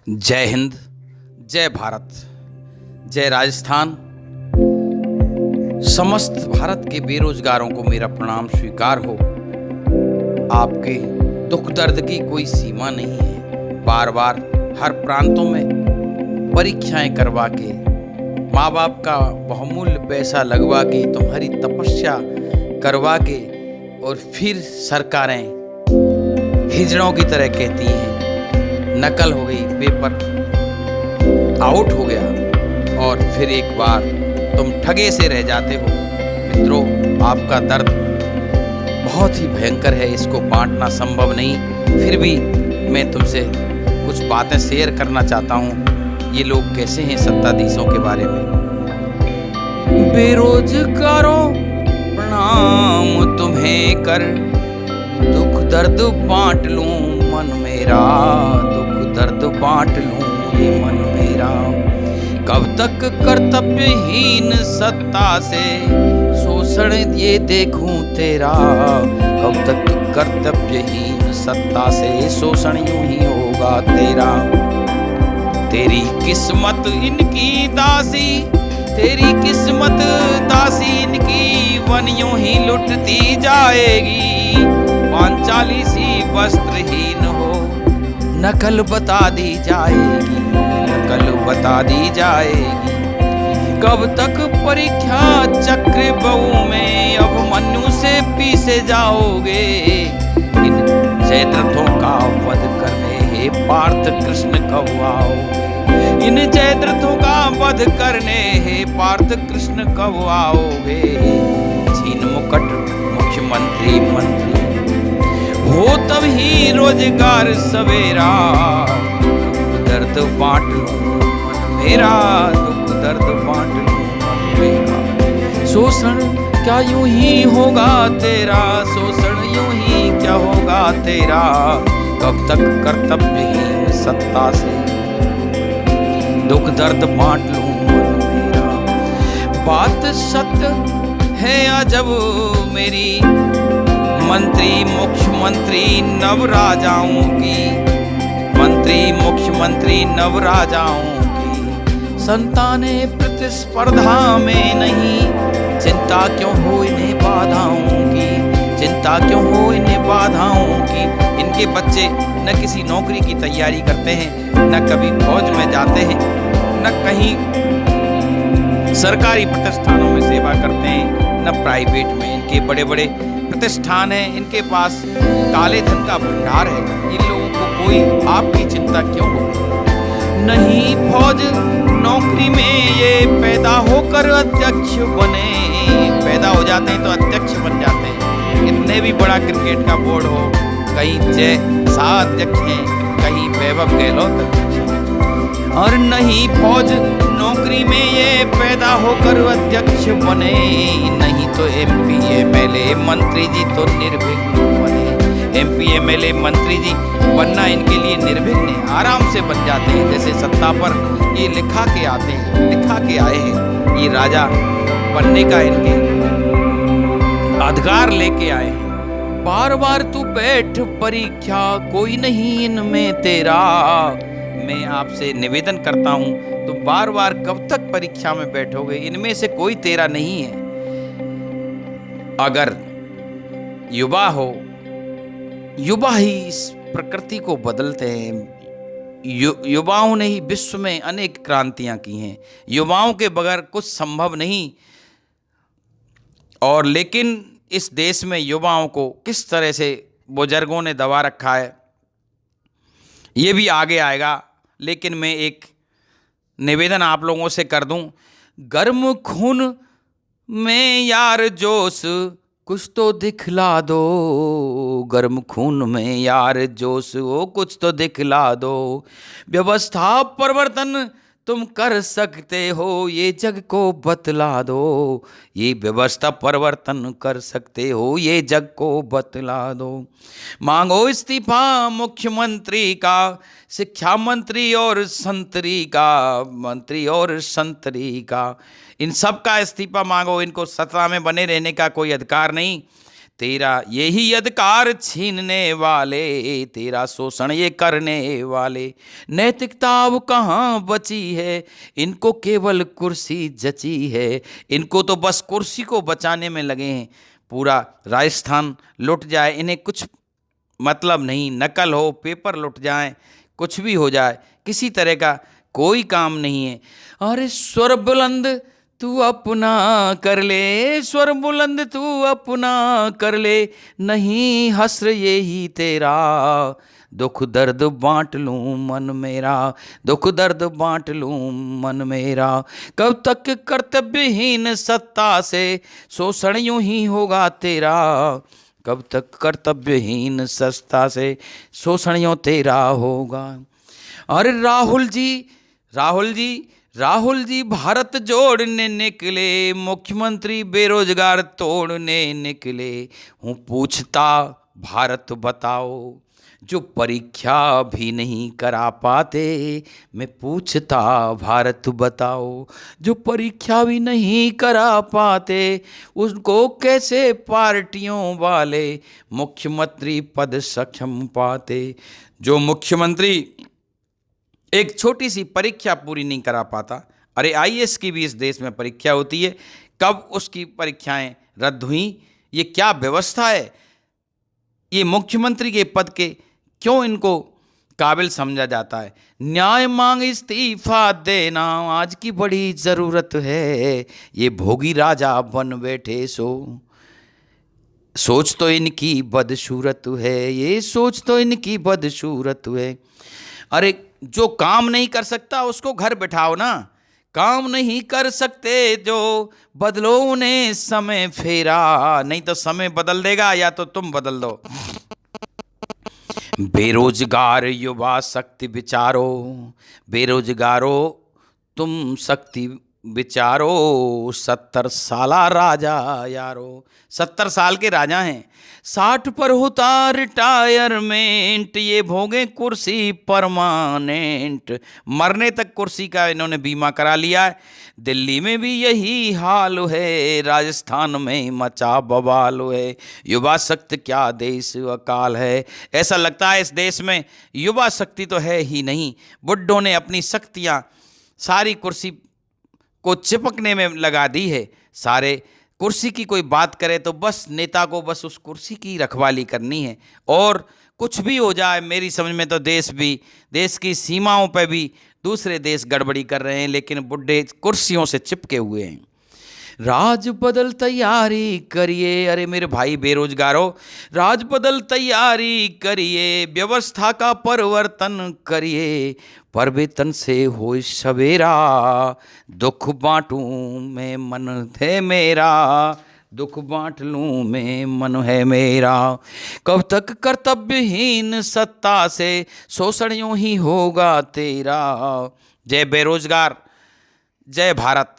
जय हिंद, जय भारत, जय राजस्थान। समस्त भारत के बेरोजगारों को मेरा प्रणाम स्वीकार हो। आपके दुख दर्द की कोई सीमा नहीं है। बार बार हर प्रांतों में परीक्षाएं करवा के, माँ बाप का बहुमूल्य पैसा लगवा के, तुम्हारी तपस्या करवा के, और फिर सरकारें हिजड़ों की तरह कहती हैं नकल हो गई, पेपर आउट हो गया, और फिर एक बार तुम ठगे से रह जाते हो। मित्रों, आपका दर्द बहुत ही भयंकर है, इसको बांटना संभव नहीं। फिर भी मैं तुमसे कुछ बातें शेयर करना चाहता हूँ। ये लोग कैसे हैं सत्ताधीशों के बारे में। बेरोजगारों प्रणाम तुम्हें कर, दुख दर्द बांट लूं मन मेरा, दुख दर्द बांट लूं ये मन मेरा। कब तक कर्तव्यहीन सत्ता से शोषण ये देखूं तेरा, कब तक कर्तव्यहीन सत्ता से शोषण यूं ही होगा तेरा। तेरी किस्मत इनकी दासी, तेरी किस्मत दासी इनकी, वन यूं ही लुटती जाएगी। पांचाली सी वस्त्रहीन हो, नकल बता दी जाएगी, नकल बता दी जाएगी। कब तक परीक्षा चक्र बहू में अभिमन्यु से पीसे जाओगे। इन जयद्रथों का वध करने हे पार्थ कृष्ण कब आओगे। इन जयद्रथों का वध करने हे पार्थ कृष्ण कब आओगे। छीन मुकुट मुख्यमंत्री मंत्री हो, तब ही रोजगार सवेरा। दुख दर्द बांट लूं मन मेरा, दुख दर्द बांट लूं मन मेरा। शोषण क्या यूं ही होगा तेरा, शोषण यूं ही क्या होगा तेरा। कब तक कर्तव्यहीन सत्ता से दुख दर्द बांट लूं मन मेरा। बात सत्य है अजब मेरी, मंत्री मुख्यमंत्री नव राजाओं की, मंत्री मुख्यमंत्री नव राजाओं की। संतानें प्रतिस्पर्धा में नहीं, चिंता क्यों हो इन्हें बाधाओं की, चिंता क्यों हो इन्हें बाधाओं की। इनके बच्चे न किसी नौकरी की तैयारी करते हैं, न कभी फौज में जाते हैं, न कहीं सरकारी प्रतिष्ठानों में सेवा करते हैं, न प्राइवेट में। इनके बड़े बड़े प्रतिष्ठान है, इनके पास काले धन का भंडार है। इन लोगों को कोई आपकी चिंता क्यों होगी। नहीं फौज नौकरी में ये पैदा होकर अध्यक्ष बने, पैदा हो जाते हैं तो अध्यक्ष बन जाते हैं। कितने भी बड़ा क्रिकेट का बोर्ड हो, कहीं जय शाह अध्यक्ष हैं, कहीं वैभव गहलोत अध्यक्ष हैं। और नहीं फौज नौकरी में ये पैदा होकर अध्यक्ष बने, नहीं तो MP MLA मंत्री जी तो निर्विघ्न बने। MP MLA मंत्री जी बनना इनके लिए निर्विघ्न है, आराम से बन जाते हैं। जैसे सत्ता पर ये लिखा के आते हैं, लिखा के आए हैं, ये राजा बनने का इनके अधिकार लेके आए हैं। बार बार तू बैठ परीक्षा, कोई नहीं इनमें तेरा। मैं आपसे निवेदन करता हूं, तो बार बार कब तक परीक्षा में बैठोगे, इनमें से कोई तेरा नहीं है। अगर युवा हो, युवा ही इस प्रकृति को बदलते हैं। युवाओं ने ही विश्व में अनेक क्रांतियां की हैं। युवाओं के बगैर कुछ संभव नहीं। और लेकिन इस देश में युवाओं को किस तरह से बुजुर्गों ने दबा रखा है, ये भी आगे आएगा। लेकिन मैं एक निवेदन आप लोगों से कर दूं, गर्म खून में यार जोश कुछ तो दिखला दो, गर्म खून में यार जोश वो कुछ तो दिखला दो। व्यवस्था परिवर्तन तुम कर सकते हो, ये जग को बतला दो। ये व्यवस्था परिवर्तन कर सकते हो, ये जग को बतला दो। मांगो इस्तीफा मुख्यमंत्री का, शिक्षा मंत्री और संतरी का, मंत्री और संतरी का। इन सब का इस्तीफा मांगो। इनको सत्ता में बने रहने का कोई अधिकार नहीं। तेरा यही अधिकार छीनने वाले, तेरा शोषण ये करने वाले। नैतिकता अब कहाँ बची है, इनको केवल कुर्सी जची है। इनको तो बस कुर्सी को बचाने में लगे हैं। पूरा राजस्थान लुट जाए इन्हें कुछ मतलब नहीं, नकल हो, पेपर लुट जाए, कुछ भी हो जाए, किसी तरह का कोई काम नहीं है। अरे स्वर बुलंद तू अपना कर ले, स्वर बुलंद तू अपना कर ले, नहीं हस्र यही तेरा, दुख दर्द बांट लूं मन मेरा, दुख दर्द बांट लूं मन मेरा। कब तक कर्तव्यहीन सत्ता से शोषण यूं ही होगा तेरा, कब तक कर्तव्यहीन सत्ता से शोषण यूं तेरा होगा। अरे राहुल जी, राहुल जी, राहुल जी भारत जोड़ने निकले, मुख्यमंत्री बेरोजगार तोड़ने निकले। हूँ पूछता भारत बताओ, जो परीक्षा भी नहीं करा पाते। मैं पूछता भारत बताओ, जो परीक्षा भी नहीं करा पाते, उनको कैसे पार्टियों वाले मुख्यमंत्री पद सक्षम पाते। जो मुख्यमंत्री एक छोटी सी परीक्षा पूरी नहीं करा पाता, अरे आईएएस की भी इस देश में परीक्षा होती है, कब उसकी परीक्षाएं रद्द हुई? ये क्या व्यवस्था है? ये मुख्यमंत्री के पद के क्यों इनको काबिल समझा जाता है? न्याय मांग इस्तीफा देना आज की बड़ी ज़रूरत है, ये भोगी राजा बन बैठे सो। सोच तो इनकी बदसूरत है, ये सोच तो इनकी बदसूरत है। अरे जो काम नहीं कर सकता उसको घर बिठाओ ना, काम नहीं कर सकते जो बदलो उन्हें समय फेरा, नहीं तो समय बदल देगा या तो तुम बदल दो। बेरोजगार युवा शक्ति विचारो, बेरोजगारो तुम शक्ति विचारो, 70 साला राजा यारो। 70 साल के राजा हैं, 60 पर होता रिटायरमेंट, ये भोगे कुर्सी परमानेंट। मरने तक कुर्सी का इन्होंने बीमा करा लिया है। दिल्ली में भी यही हाल है, राजस्थान में मचा बवाल है। युवा शक्ति क्या देश अकाल है। ऐसा लगता है इस देश में युवा शक्ति तो है ही नहीं। बुड्ढों ने अपनी शक्तियाँ सारी कुर्सी को चिपकने में लगा दी है। सारे कुर्सी की कोई बात करे तो बस नेता को बस उस कुर्सी की रखवाली करनी है, और कुछ भी हो जाए मेरी समझ में तो देश की सीमाओं पर भी दूसरे देश गड़बड़ी कर रहे हैं, लेकिन बुड्ढे कुर्सियों से चिपके हुए हैं। राज बदल तैयारी करिए, अरे मेरे भाई बेरोजगारों, राज बदल तैयारी करिए, व्यवस्था का परिवर्तन करिए, परिवर्तन से हो सवेरा, दुख बांटूं मैं मन है मेरा, दुख बांट लूं मैं मन है मेरा। कब तक कर्तव्यहीन सत्ता से शोषण यूं ही होगा तेरा। जय बेरोजगार, जय भारत।